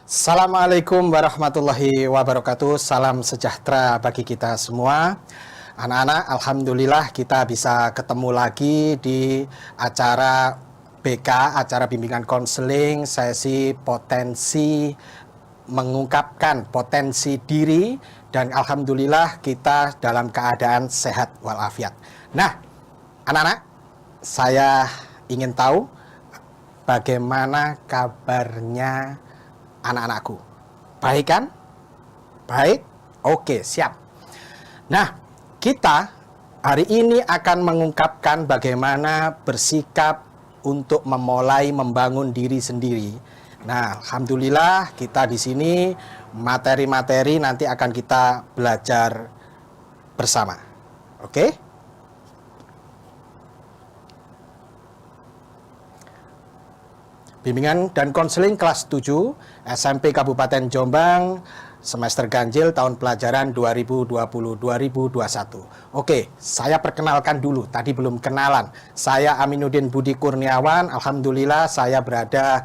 Assalamualaikum warahmatullahi wabarakatuh. Salam sejahtera bagi kita semua. Anak-anak, alhamdulillah kita bisa ketemu lagi di acara BK, acara bimbingan konseling, sesi potensi, mengungkapkan potensi diri, dan alhamdulillah kita dalam keadaan sehat walafiat. Nah, anak-anak, saya ingin tahu bagaimana kabarnya anak-anakku. Baik kan? Baik? Oke, siap. Nah, kita hari ini akan mengungkapkan bagaimana bersikap untuk memulai membangun diri sendiri. Nah, alhamdulillah kita di sini materi-materi nanti akan kita belajar bersama. Oke? Bimbingan dan konseling kelas 7 SMP Kabupaten Jombang semester ganjil tahun pelajaran 2020-2021. Oke, saya perkenalkan dulu, tadi belum kenalan. Saya Aminuddin Budi Kurniawan. Alhamdulillah saya berada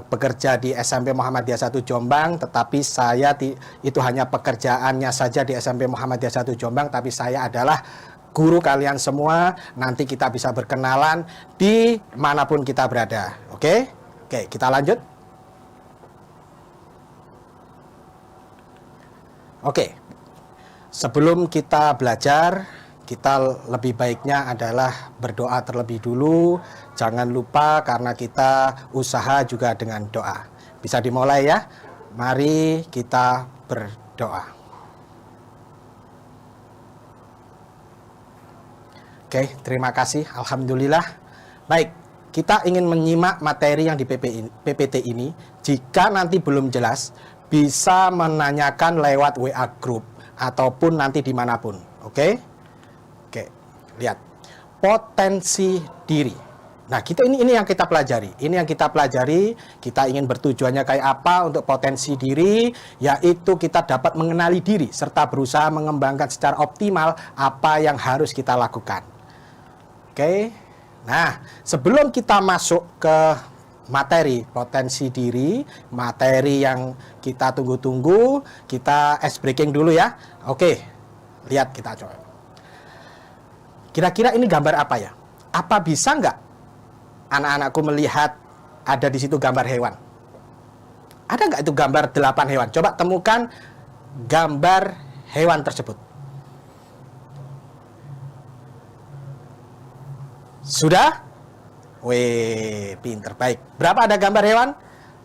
bekerja di SMP Muhammadiyah 1 Jombang, tetapi saya itu hanya pekerjaannya saja di SMP Muhammadiyah 1 Jombang, tapi saya adalah guru kalian semua. Nanti kita bisa berkenalan di manapun kita berada. Oke? Oke, kita lanjut. Oke, sebelum kita belajar, kita lebih baiknya adalah berdoa terlebih dulu. Jangan lupa karena kita usaha juga dengan doa. Bisa dimulai ya. Mari kita berdoa. Oke, terima kasih. Alhamdulillah. Baik. Kita ingin menyimak materi yang di PPT ini. Jika nanti belum jelas, bisa menanyakan lewat WA Group ataupun nanti dimanapun. Oke? Oke, lihat. Potensi diri. Nah, ini yang kita pelajari. Ini yang kita pelajari. Kita ingin bertujuannya kayak apa untuk potensi diri, yaitu kita dapat mengenali diri serta berusaha mengembangkan secara optimal apa yang harus kita lakukan. Oke? Nah, sebelum kita masuk ke materi potensi diri, materi yang kita tunggu-tunggu, kita ice breaking dulu ya. Oke, lihat kita coba. Kira-kira ini gambar apa ya? Apa bisa nggak anak-anakku melihat ada di situ gambar hewan? Ada nggak itu gambar 8 hewan? Coba temukan gambar hewan tersebut. Sudah? Wih, pinter, baik. Berapa ada gambar hewan?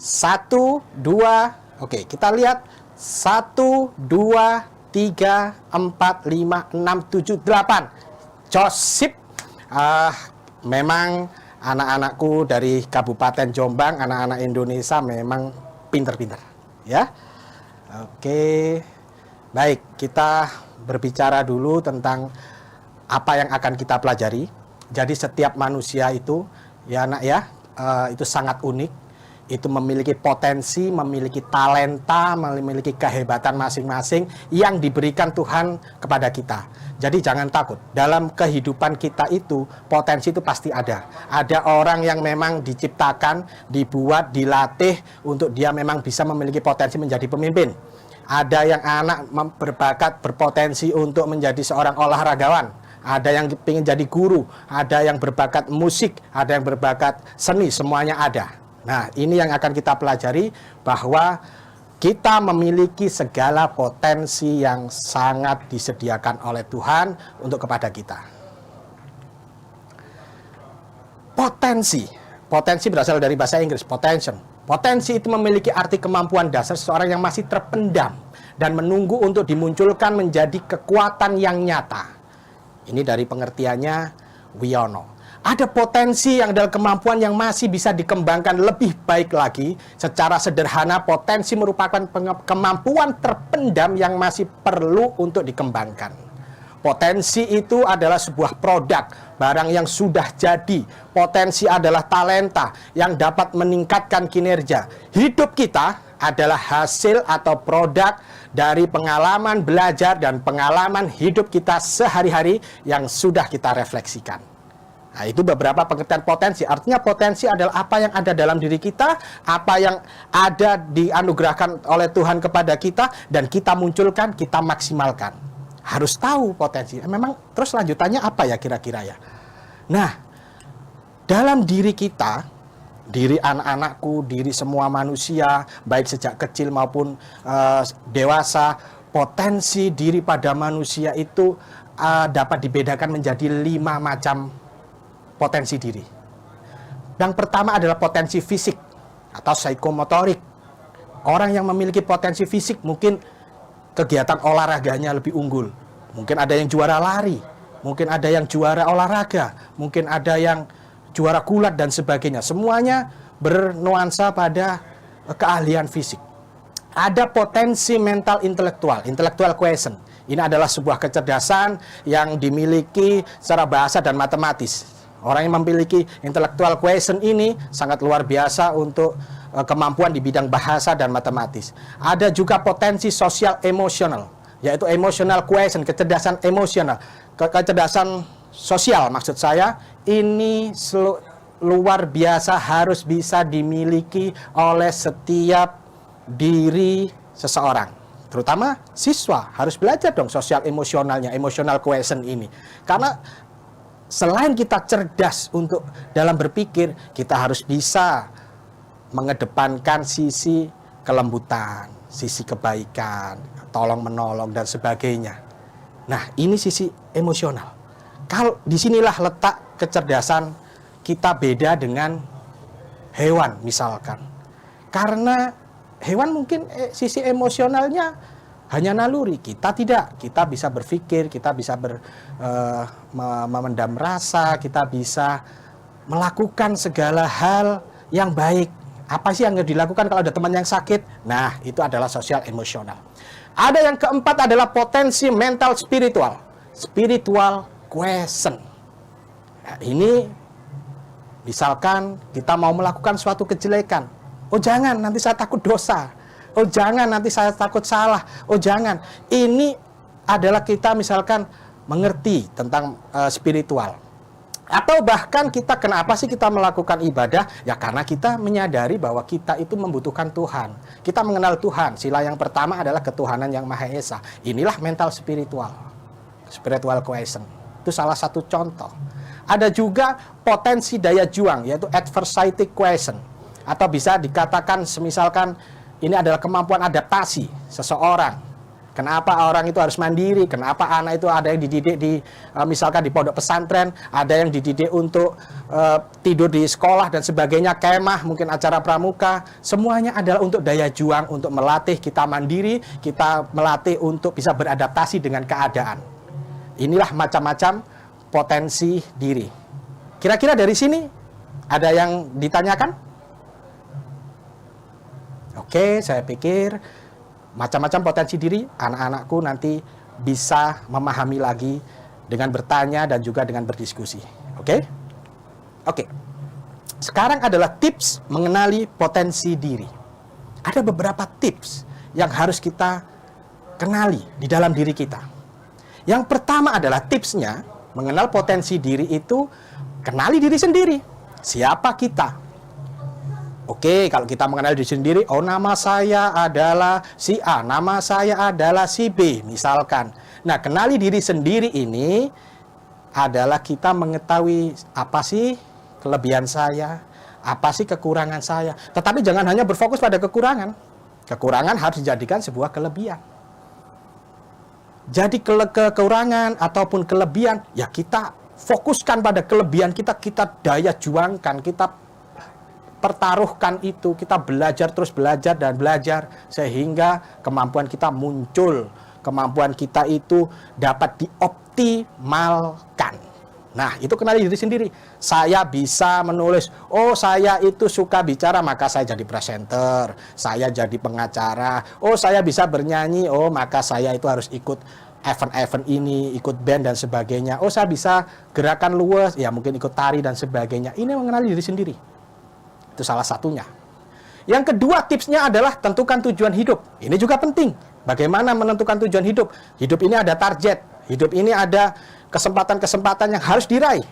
1, 2, oke, kita lihat. 1, 2, 3, 4, 5, 6, 7, 8. Josip. Memang anak-anakku dari Kabupaten Jombang, anak-anak Indonesia memang pinter-pinter. Ya. Oke. Baik, kita berbicara dulu tentang apa yang akan kita pelajari. Jadi setiap manusia itu, ya nak ya, itu sangat unik. Itu memiliki potensi, memiliki talenta, memiliki kehebatan masing-masing yang diberikan Tuhan kepada kita. Jadi jangan takut. Dalam kehidupan kita itu, potensi itu pasti ada. Ada orang yang memang diciptakan, dibuat, dilatih untuk dia memang bisa memiliki potensi menjadi pemimpin. Ada yang anak berbakat, berpotensi untuk menjadi seorang olahragawan. Ada yang ingin jadi guru, ada yang berbakat musik, ada yang berbakat seni, semuanya ada. Nah, ini yang akan kita pelajari, bahwa kita memiliki segala potensi yang sangat disediakan oleh Tuhan untuk kepada kita. Potensi berasal dari bahasa Inggris, potential. Potensi itu memiliki arti kemampuan dasar seseorang yang masih terpendam dan menunggu untuk dimunculkan menjadi kekuatan yang nyata. Ini dari pengertiannya Wiono. Ada potensi yang adalah kemampuan yang masih bisa dikembangkan lebih baik lagi. Secara sederhana, potensi merupakan kemampuan terpendam yang masih perlu untuk dikembangkan. Potensi itu adalah sebuah produk, barang yang sudah jadi. Potensi adalah talenta yang dapat meningkatkan kinerja. Hidup kita adalah hasil atau produk dari pengalaman belajar dan pengalaman hidup kita sehari-hari yang sudah kita refleksikan. Nah, itu beberapa pengertian potensi. Artinya potensi adalah apa yang ada dalam diri kita, apa yang ada dianugerahkan oleh Tuhan kepada kita, dan kita munculkan, kita maksimalkan. Harus tahu potensi. Memang terus lanjutannya apa ya kira-kira ya? Nah, dalam diri kita, diri anak-anakku, diri semua manusia, baik sejak kecil maupun dewasa, potensi diri pada manusia itu dapat dibedakan menjadi 5 macam potensi diri. Yang pertama adalah potensi fisik atau psikomotorik. Orang yang memiliki potensi fisik mungkin kegiatan olahraganya lebih unggul. Mungkin ada yang juara lari, mungkin ada yang juara olahraga, mungkin ada yang juara gulat dan sebagainya. Semuanya bernuansa pada keahlian fisik. Ada potensi mental intelektual, intellectual quotient. Ini adalah sebuah kecerdasan yang dimiliki secara bahasa dan matematis. Orang yang memiliki intellectual quotient ini sangat luar biasa untuk kemampuan di bidang bahasa dan matematis. Ada juga potensi sosial emosional, yaitu emotional quotient, kecerdasan emosional. Kecerdasan sosial maksud saya, ini luar biasa, harus bisa dimiliki oleh setiap diri seseorang. Terutama siswa harus belajar dong sosial emosionalnya, emotional quotient ini. Karena selain kita cerdas untuk dalam berpikir, kita harus bisa mengedepankan sisi kelembutan, sisi kebaikan, tolong-menolong, dan sebagainya. Nah, ini sisi emosional. Kalau disinilah letak kecerdasan kita beda dengan hewan misalkan. Karena hewan mungkin sisi emosionalnya hanya naluri, kita tidak. Kita bisa berpikir, kita bisa memendam rasa, kita bisa melakukan segala hal yang baik. Apa sih yang harus dilakukan kalau ada teman yang sakit? Nah, itu adalah sosial emosional. Ada yang keempat adalah potensi mental spiritual, spiritual quotient. Nah, ini misalkan kita mau melakukan suatu kejelekan. Oh jangan, nanti saya takut dosa. Oh jangan, nanti saya takut salah. Oh jangan. Ini adalah kita misalkan mengerti tentang spiritual. Atau bahkan kita, kenapa sih kita melakukan ibadah? Ya karena kita menyadari bahwa kita itu membutuhkan Tuhan. Kita mengenal Tuhan. Sila yang pertama adalah ketuhanan yang Maha Esa. Inilah mental spiritual. Spiritual quotient. Itu salah satu contoh. Ada juga potensi daya juang, yaitu adversity quotient. Atau bisa dikatakan semisalkan ini adalah kemampuan adaptasi seseorang. Kenapa orang itu harus mandiri? Kenapa anak itu ada yang dididik di misalkan di pondok pesantren, ada yang dididik untuk tidur di sekolah dan sebagainya, kemah, mungkin acara pramuka. Semuanya adalah untuk daya juang, untuk melatih kita mandiri, kita melatih untuk bisa beradaptasi dengan keadaan. Inilah macam-macam potensi diri. Kira-kira dari sini ada yang ditanyakan? Oke, saya pikir macam-macam potensi diri, anak-anakku nanti bisa memahami lagi dengan bertanya dan juga dengan berdiskusi. Oke? Oke. Sekarang adalah tips mengenali potensi diri. Ada beberapa tips yang harus kita kenali di dalam diri kita. Yang pertama adalah tipsnya, mengenal potensi diri itu, kenali diri sendiri. Siapa kita? Oke, kalau kita mengenal diri sendiri, oh nama saya adalah si A, nama saya adalah si B, misalkan. Nah, kenali diri sendiri ini adalah kita mengetahui apa sih kelebihan saya, apa sih kekurangan saya. Tetapi jangan hanya berfokus pada kekurangan. Kekurangan harus dijadikan sebuah kelebihan. Jadi kekurangan ataupun kelebihan, ya kita fokuskan pada kelebihan kita, kita daya juangkan, kita pertaruhkan itu, kita belajar terus belajar dan belajar sehingga kemampuan kita muncul, kemampuan kita itu dapat dioptimalkan. Nah, itu kenali diri sendiri. Saya bisa menulis, oh saya itu suka bicara, maka saya jadi presenter, saya jadi pengacara, oh saya bisa bernyanyi, oh maka saya itu harus ikut event-event ini, ikut band dan sebagainya. Oh saya bisa gerakan luwes, ya mungkin ikut tari dan sebagainya. Ini mengenali diri sendiri. Itu salah satunya. Yang kedua tipsnya adalah tentukan tujuan hidup. Ini juga penting. Bagaimana menentukan tujuan hidup? Hidup ini ada target. Hidup ini ada kesempatan-kesempatan yang harus diraih.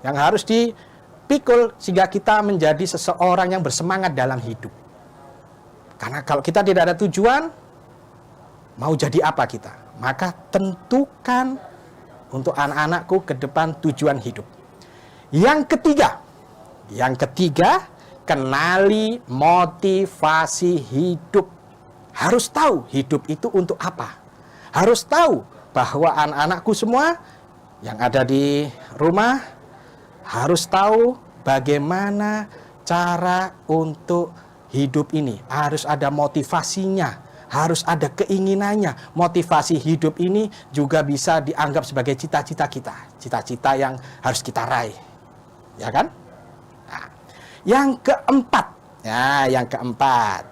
yang harus dipikul sehingga kita menjadi seseorang yang bersemangat dalam hidup. Karena kalau kita tidak ada tujuan, mau jadi apa kita? Maka tentukan untuk anak-anakku ke depan tujuan hidup. Yang ketiga, kenali motivasi hidup. Harus tahu hidup itu untuk apa. Harus tahu bahwa anak-anakku semua yang ada di rumah harus tahu bagaimana cara untuk hidup ini. Harus ada motivasinya, harus ada keinginannya. Motivasi hidup ini juga bisa dianggap sebagai cita-cita kita, cita-cita yang harus kita raih, ya kan? Nah, yang keempat,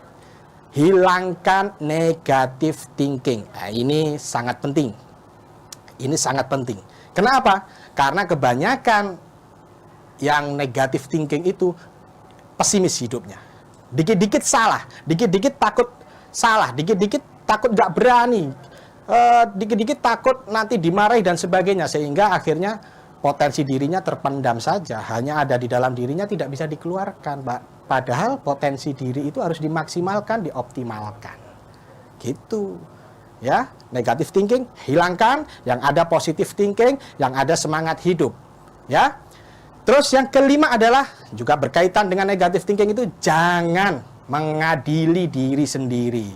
hilangkan negative thinking. Nah, ini sangat penting. Ini sangat penting. Kenapa? Karena kebanyakan yang negative thinking itu pesimis hidupnya. Dikit-dikit salah, dikit-dikit takut salah, dikit-dikit takut nggak berani, dikit-dikit takut nanti dimarahi dan sebagainya, sehingga akhirnya potensi dirinya terpendam saja, hanya ada di dalam dirinya, tidak bisa dikeluarkan, Pak. Padahal potensi diri itu harus dimaksimalkan, dioptimalkan. Gitu. Ya, negative thinking hilangkan, yang ada positive thinking, yang ada semangat hidup. Ya. Terus yang kelima adalah juga berkaitan dengan negative thinking itu, jangan mengadili diri sendiri.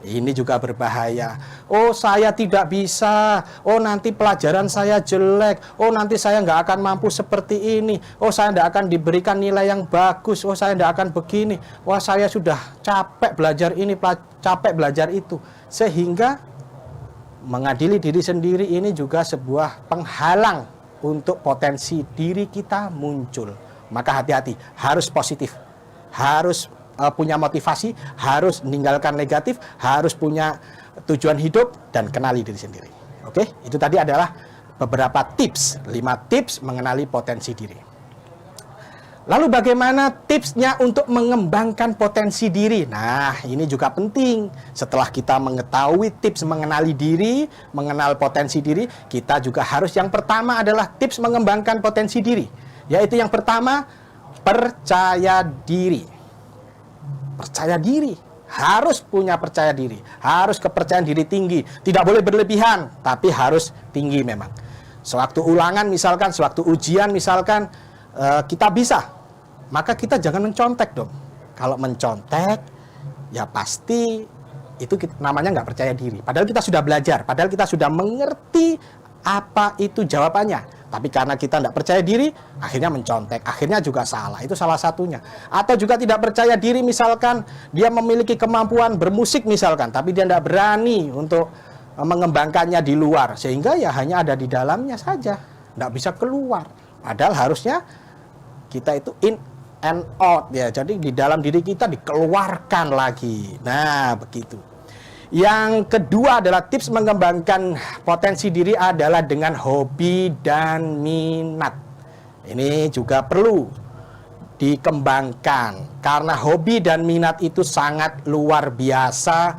Ini juga berbahaya. Oh, saya tidak bisa. Oh, nanti pelajaran saya jelek. Oh, nanti saya nggak akan mampu seperti ini. Oh, saya nggak akan diberikan nilai yang bagus. Oh, saya nggak akan begini. Wah, saya sudah capek belajar ini, capek belajar itu. Sehingga mengadili diri sendiri ini juga sebuah penghalang untuk potensi diri kita muncul. Maka hati-hati, harus positif, harus punya motivasi, harus meninggalkan negatif, harus punya tujuan hidup, dan kenali diri sendiri. Oke, itu tadi adalah beberapa tips, 5 tips mengenali potensi diri. Lalu bagaimana tipsnya untuk mengembangkan potensi diri? Nah, ini juga penting. Setelah kita mengetahui tips mengenali diri, mengenal potensi diri, kita juga harus, yang pertama adalah tips mengembangkan potensi diri. Yaitu yang pertama, percaya diri. Percaya diri. Harus punya percaya diri. Harus kepercayaan diri tinggi. Tidak boleh berlebihan, tapi harus tinggi memang. Sewaktu ulangan misalkan, sewaktu ujian misalkan, kita bisa. Maka kita jangan mencontek dong. Kalau mencontek, ya pasti itu namanya nggak percaya diri. Padahal kita sudah belajar, padahal kita sudah mengerti apa itu jawabannya. Tapi karena kita nggak percaya diri, akhirnya mencontek, akhirnya juga salah. Itu salah satunya. Atau juga tidak percaya diri, misalkan dia memiliki kemampuan bermusik misalkan, tapi dia nggak berani untuk mengembangkannya di luar, sehingga ya hanya ada di dalamnya saja, nggak bisa keluar. Padahal harusnya kita itu in and out ya, jadi di dalam diri kita dikeluarkan lagi. Nah, begitu. Yang kedua adalah tips mengembangkan potensi diri adalah dengan hobi dan minat. Ini juga perlu dikembangkan, karena hobi dan minat itu sangat luar biasa.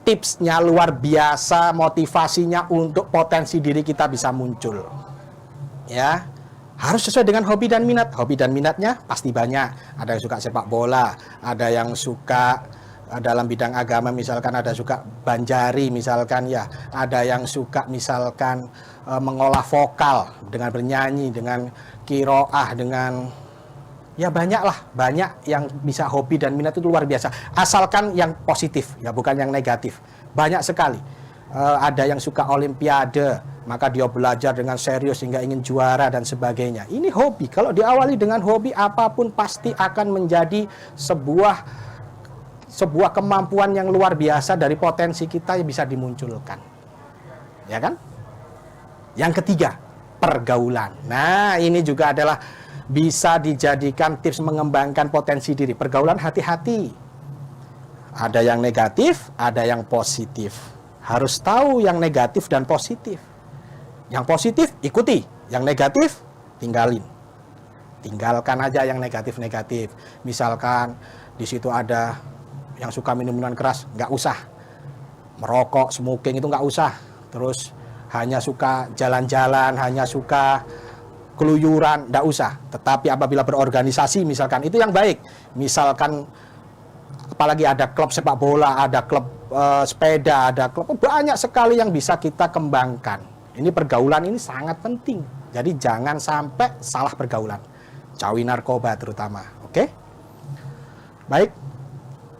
Tipsnya luar biasa, motivasinya untuk potensi diri kita bisa muncul. Ya. Harus sesuai dengan hobi dan minat. Hobi dan minatnya pasti banyak. Ada yang suka sepak bola, ada yang suka dalam bidang agama misalkan, ada suka banjari misalkan ya, ada yang suka misalkan mengolah vokal dengan bernyanyi, dengan kiroah, dengan ya banyak yang bisa. Hobi dan minat itu luar biasa. Asalkan yang positif ya, bukan yang negatif. Banyak sekali. Ada yang suka olimpiade, maka dia belajar dengan serius hingga ingin juara dan sebagainya. Ini hobi. Kalau diawali dengan hobi, apapun pasti akan menjadi sebuah kemampuan yang luar biasa dari potensi kita yang bisa dimunculkan. Ya kan? Yang ketiga, pergaulan. Nah, ini juga adalah bisa dijadikan tips mengembangkan potensi diri. Pergaulan, hati-hati. Ada yang negatif, ada yang positif. Harus tahu yang negatif dan positif. Yang positif ikuti, yang negatif tinggalin. Tinggalkan aja yang negatif-negatif. Misalkan di situ ada yang suka minuman keras, nggak usah. Merokok, smoking itu nggak usah. Terus hanya suka jalan-jalan, hanya suka keluyuran, tidak usah. Tetapi apabila berorganisasi misalkan, itu yang baik. Misalkan apalagi ada klub sepak bola, ada klub sepeda, ada klub, banyak sekali yang bisa kita kembangkan. Ini pergaulan ini sangat penting. Jadi jangan sampai salah pergaulan. Jauhi narkoba terutama. Oke? Baik.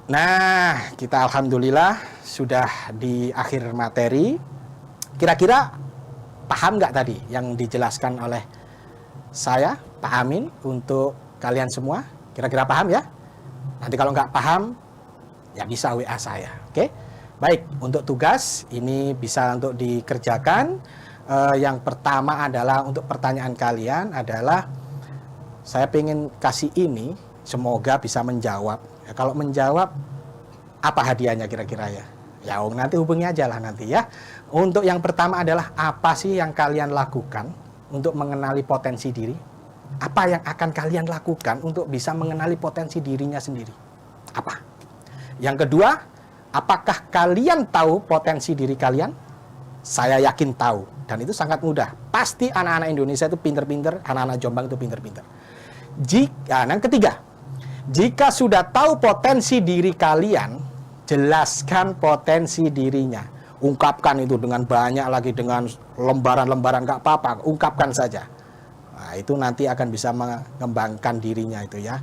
Nah, kita alhamdulillah sudah di akhir materi. Kira-kira paham nggak tadi yang dijelaskan oleh saya, Pak Amin, untuk kalian semua? Kira-kira paham ya? Nanti kalau nggak paham, ya bisa WA saya. Oke? Baik, untuk tugas ini bisa untuk dikerjakan. Yang pertama adalah untuk pertanyaan kalian adalah, saya pengen kasih ini, semoga bisa menjawab. Ya, kalau menjawab, apa hadiahnya kira-kira ya? Ya, nanti hubungi aja lah nanti ya. Untuk yang pertama adalah, apa sih yang kalian lakukan untuk mengenali potensi diri? Apa yang akan kalian lakukan untuk bisa mengenali potensi dirinya sendiri? Apa? Yang kedua, apakah kalian tahu potensi diri kalian? Saya yakin tahu. Dan itu sangat mudah. Pasti anak-anak Indonesia itu pinter-pinter, anak-anak Jombang itu pinter-pinter. Yang ketiga, jika sudah tahu potensi diri kalian, jelaskan potensi dirinya. Ungkapkan itu dengan banyak lagi, dengan lembaran-lembaran, nggak apa-apa, ungkapkan saja. Nah, itu nanti akan bisa mengembangkan dirinya itu ya.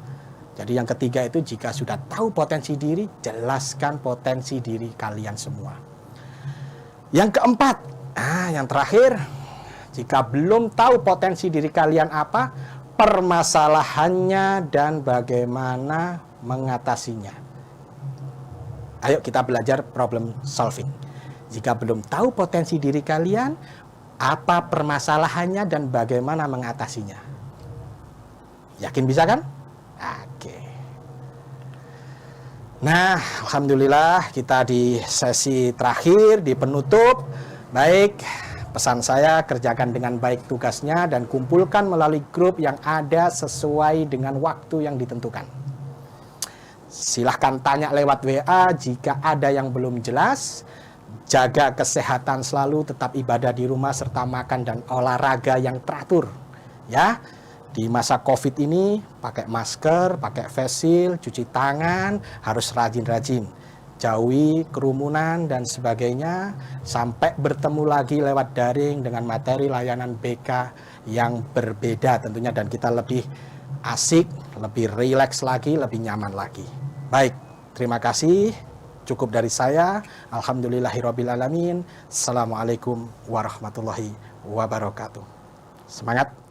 Jadi yang ketiga itu, jika sudah tahu potensi diri, jelaskan potensi diri kalian semua. Yang keempat, yang terakhir, jika belum tahu potensi diri kalian apa, permasalahannya dan bagaimana mengatasinya. Ayo kita belajar problem solving. Jika belum tahu potensi diri kalian, apa permasalahannya dan bagaimana mengatasinya? Yakin bisa kan? Oke. Nah, alhamdulillah kita di sesi terakhir, di penutup. Baik, pesan saya, kerjakan dengan baik tugasnya dan kumpulkan melalui grup yang ada sesuai dengan waktu yang ditentukan. Silahkan tanya lewat WA jika ada yang belum jelas. Jaga kesehatan selalu, tetap ibadah di rumah serta makan dan olahraga yang teratur. Ya, di masa COVID ini pakai masker, pakai face shield, cuci tangan, harus rajin-rajin. Jauhi kerumunan dan sebagainya, sampai bertemu lagi lewat daring dengan materi layanan BK yang berbeda tentunya, dan kita lebih asik, lebih rileks lagi, lebih nyaman lagi. Baik, terima kasih. Cukup dari saya. Alhamdulillahirrabbilalamin. Assalamualaikum warahmatullahi wabarakatuh. Semangat.